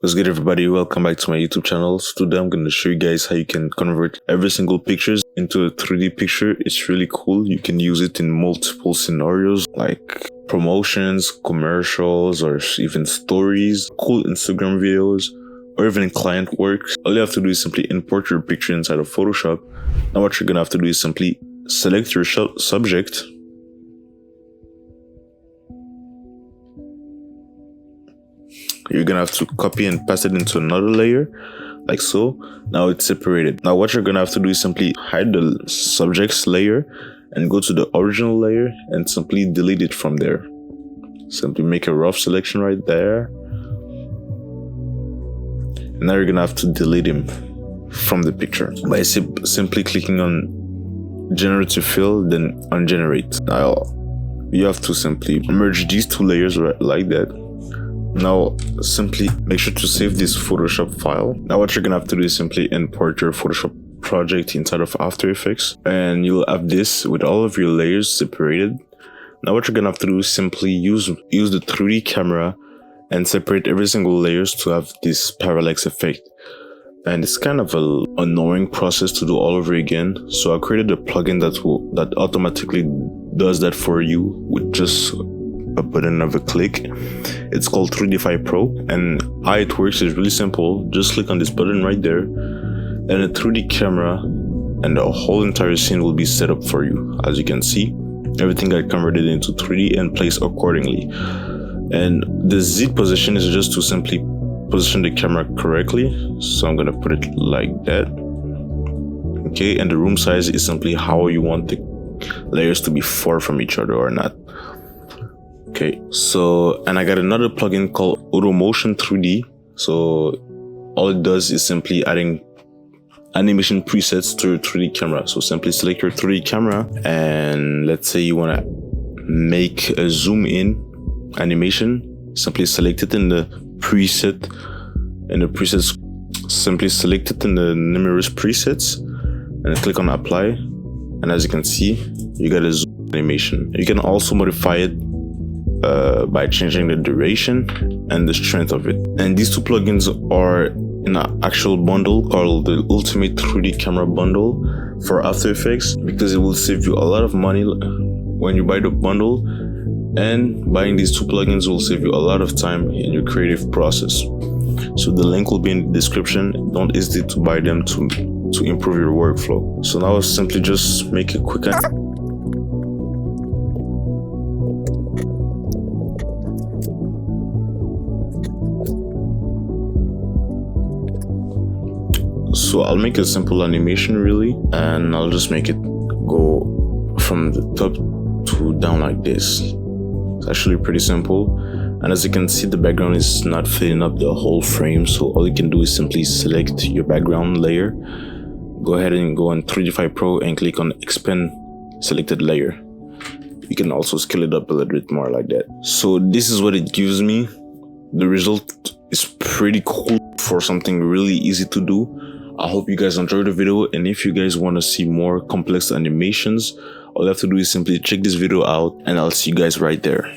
What's good, everybody? Welcome back to my YouTube channel. So today I'm going to show you guys how you can convert every single pictures into a 3D picture. It's really cool. You can use it in multiple scenarios like promotions, commercials, or even stories, cool Instagram videos, or even client work. All you have to do is simply import your picture inside of Photoshop. Now what you're going to have to do is simply select your subject. You're gonna have to copy and paste it into another layer, like so. Now it's separated. Now what you're gonna have to do is simply hide the subjects layer and go to the original layer and simply delete it from there. Simply make a rough selection right there. And now you're gonna have to delete him from the picture by simply clicking on generative fill, then on generate. Now you have to simply merge these two layers right like that. Now simply make sure to save this Photoshop file. Now what you're gonna have to do is simply import your Photoshop project inside of After Effects, and you'll have this with all of your layers separated. Now what you're gonna have to do is simply use the 3D camera and separate every single layers to have this parallax effect. And it's kind of an annoying process to do all over again. So I created a plugin that automatically does that for you with just a button of a click. It's called 3dfi Pro, and how it works is really simple. Just click on this button right there, and a 3D camera and the whole entire scene will be set up for you. As you can see, everything got converted into 3D and placed accordingly. And the Z position is just to simply position the camera correctly. So I'm gonna put it like that. Okay, and the room size is simply how you want the layers to be far from each other or not. Okay, so, and I got another plugin called AutoMotion 3D. So all it does is simply adding animation presets to your 3D camera. So simply select your 3D camera, and let's say you want to make a zoom in animation. Simply select it in the preset, simply select it in the numerous presets and click on apply. And as you can see, you got a zoom animation. You can also modify it by changing the duration and the strength of it. And these two plugins are in an actual bundle called the Ultimate 3D Camera Bundle for After Effects, because it will save you a lot of money when you buy the bundle, and buying these two plugins will save you a lot of time in your creative process. So the link will be in the description. Don't hesitate to buy them to improve your workflow. So now I'll simply just make a quick So I'll make a simple animation really, and I'll just make it go from the top to down like this. It's actually pretty simple. And as you can see, the background is not filling up the whole frame. So all you can do is simply select your background layer. Go ahead and go on 3dfi Pro and click on expand selected layer. You can also scale it up a little bit more like that. So this is what it gives me. The result is pretty cool for something really easy to do. I hope you guys enjoyed the video, and if you guys want to see more complex animations, all you have to do is simply check this video out, and I'll see you guys right there.